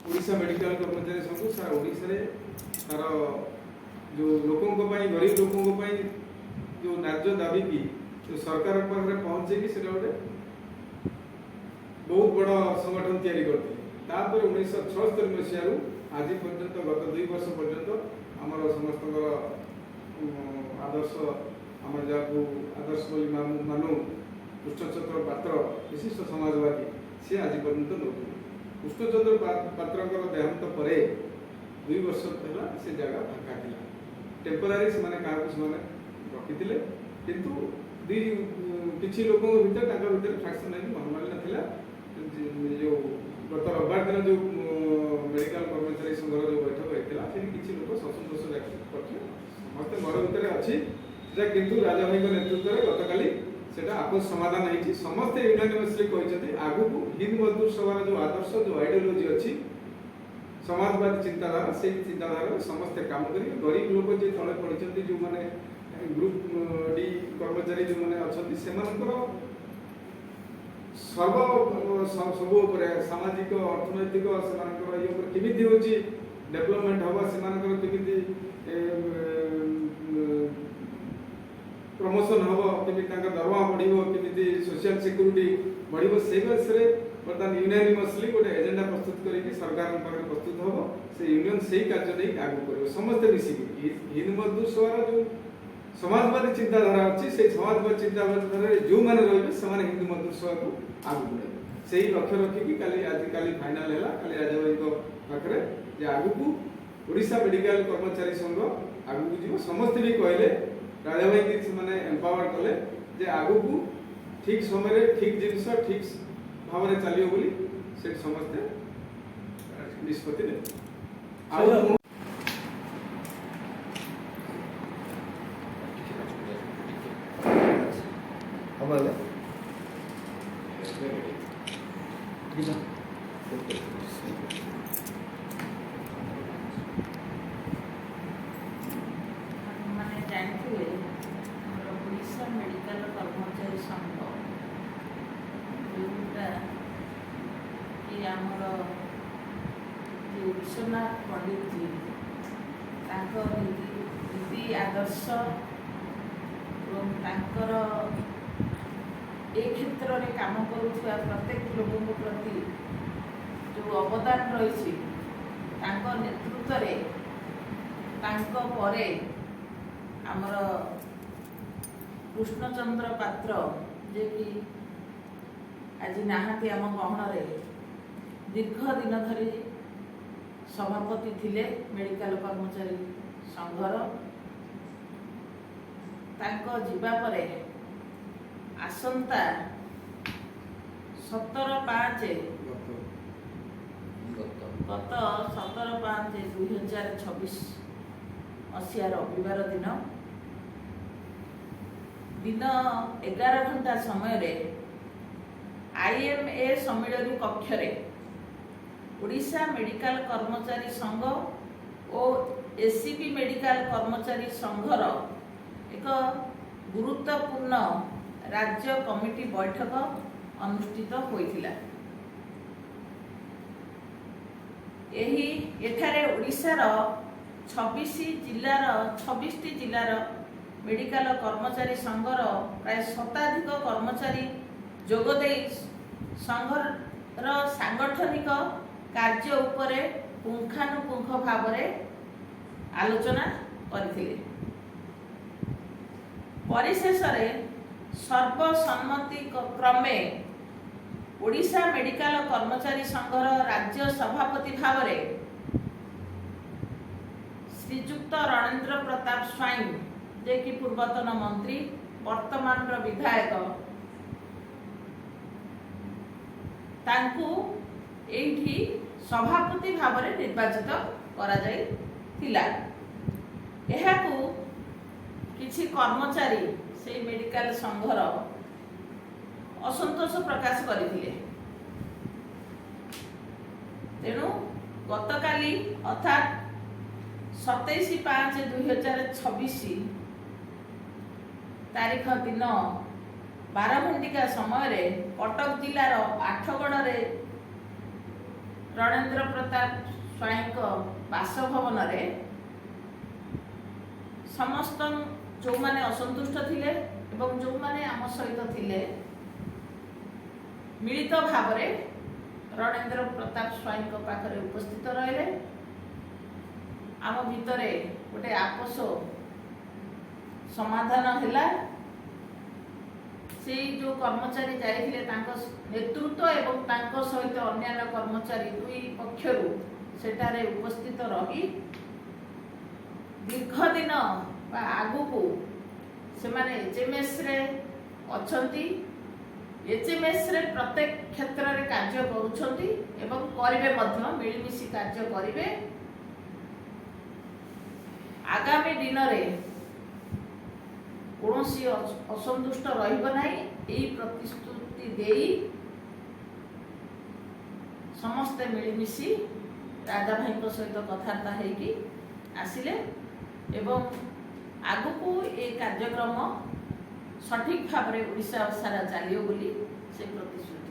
Odisha medical कर्मचारी संघ सारा ओडिशा तार जो लोकों गरीब लोकों जो न्याय दाबी की जो सरकार पाखे पहुँचे कि गोटे बहुत बड़ संगठन तैयारी करते 1976 मसीह आज पर्यंत गत 2 वर्ष पर्यंत आमर समस्त आदर्श आम जहाँ आदर्श बोली मानु कृष्णचंद्र पात्र विशिष्ट समाजवादी सी आज पर्यंत नौ कृष्णचंद्र पात्र देहांत पर 2 वर्ष पहला से जगह फाँका था टेम्पोरारी से रखी किंतु किसी लोक भर फ्राक्शन नॉर्मल ना जो गत रविवार दिन जो मेडिकल कर्मचारी संघर जो बैठक होता है किसी लोग ससंतोष व्यक्त करते समस्त घर भितर अच्छी किंतु राजा भाई नेतृत्व में गतकाली सेटा आपस समाधान होती समस्ते यूनानिमसली कहते आगु हिंद मजदूर सभार जो आदर्श जो आइडियोलॉजी अच्छी समाजवादी चिंताधारा से चिंताधारा समस्ते काम कर गरीब लोग जो तले पड़ते जो मैंने ग्रुप डी कर्मचारी जो मैंने अच्छा से सब सामाजिक अर्थनैतिक से केमी हूँ डेभलपमेंट हम से प्रमोशन हम केमी दरमा बढ़ केमी सोशल सिक्यूरीटी बढ़ से विषय बर्तमान यूनानिमसली गोटे एजेंडा प्रस्तुत करके सरकार प्रस्तुत हम से यूनियन से ही कार्य नहीं आगे कर समस्ते मिसिक हिंद मजदूर सभार जो समाजवादी चिंताधारा अच्छी से समाजवादी चिंताधारा जो मैंने रही से हिंदू मजदूर सभा को आगे बढ़े से ही लक्ष्य रखिकी आज फाइनाल है काली राजा भाई पाखे जे आगु ओडिशा मेडिकल कर्मचारी संघ आगु जीव समस्ते भी कहले राजा भाई की मैंने एम्पावर कले जे आगु ठीक समय ठीक जिनस ठीक भाव में चलियो बोली से समस्ते निष्पत्ति ने मैंने जानते ओडिशा मेडिकल कर्मचारी संघ जोटा कि आमर जो विश्वनाथ पंडित जी नीति आदर्श ए क्षेत्र में काम करुवा प्रत्येक लोगों प्रति जो अवदान रही नेतृत्व परे आमर कृष्णचंद्र पात्र जे कि आज नाहाती आम गहन दीर्घ दिन धरी सभापति थिले मेडिकल कर्मचारी संघर जीवा परे आसंता 17/5 गत 17/5/2026 मसीहा रविवार दिन 11 घंटा समय IMA सम्मिलनी कक्ष ओडिशा मेडिकल कर्मचारी संघ और एसीपी मेडिकल कर्मचारी संघर एक गुरुत्वपूर्ण राज्य कमिटी बैठक अनुष्ठित होइथिला। एठारे ओडिशार 26 जिलार मेडिकल कर्मचारी संघर प्राय 70 कर्मचारी जोगदे संघर सांगठनिक कार्य उपरे पुंखानुपुंख भाव आलोचना करथिले। परिशेष सर्वसम्मति क्रमे ओडिशा मेडिकल कर्मचारी संघर राज्य सभापति भाव श्रीजुक्त रणेन्द्र प्रताप स्वाई जे कि पूर्वतन मंत्री वर्तमान विधायक तांकु एठी सभापति भाव निर्वाचित करा जाई थिला। एहाकु किछि कर्मचारी से मेडिकल संघर असंतोष प्रकाश करथिले। तेणु गतकाली अर्थात 27/5/2026 तारीख दिन 12 घंटिका समय कटक जिलार आठगढ़ ରଣେନ୍ଦ୍ର ପ୍ରତାପ ସ୍ୱାଇଁଙ୍କ ବାସଭବନରେ ସମସ୍ତ ଯେଉଁମାନେ ଅସନ୍ତୁଷ୍ଟ ଥିଲେ ଏବଂ ଯେଉଁମାନେ ଆମ ସହିତ ଥିଲେ ମିଳିତ ଭାବରେ ରଣେନ୍ଦ୍ର ପ୍ରତାପ ସ୍ୱାଇଁଙ୍କ ପାଖରେ ଉପସ୍ଥିତ ରହିଲେ। ଆମ ଭିତରେ ଗୋଟେ ଆପୋଷ ସମାଧାନ ହେଲା। ସେଇ ଯେଉଁ କର୍ମଚାରୀ ଯାଇଥିଲେ ତାଙ୍କ ନେତୃତ୍ୱ ଏବଂ ତାଙ୍କ ସହିତ ଅନ୍ୟାନ୍ୟ କର୍ମଚାରୀ ଦୁଇ ପକ୍ଷରୁ ସେଠାରେ ଉପସ୍ଥିତ ରହି ଦୀର୍ଘ ଦିନ ବା ଆଗକୁ ସେମାନେ ଏଚଏମଏସରେ ଅଛନ୍ତି, ଏଚଏମଏସରେ ପ୍ରତ୍ୟେକ କ୍ଷେତ୍ରରେ କାର୍ଯ୍ୟ କରୁଛନ୍ତି ଏବଂ କରିବେ ମଧ୍ୟ, ମିଳିମିଶି କାର୍ଯ୍ୟ କରିବେ। ଆଗାମୀ ଦିନରେ କୌଣସି ଅସନ୍ତୁଷ୍ଟ ରହିବ ନାହିଁ, ଏହି ପ୍ରତିଶ୍ରୁତି ଦେଇ ସମସ୍ତେ ମିଳିମିଶି ରାଜା ଭାଇଙ୍କ ସହିତ କଥାବାର୍ତ୍ତା ହେଇକି ଆସିଲେ ଏବଂ ଆଗକୁ ଏ କାର୍ଯ୍ୟକ୍ରମ ସଠିକ୍ ଭାବରେ ଓଡ଼ିଶା ସାରା ଚାଲିବ ବୋଲି ସେ ପ୍ରତିଶ୍ରୁତି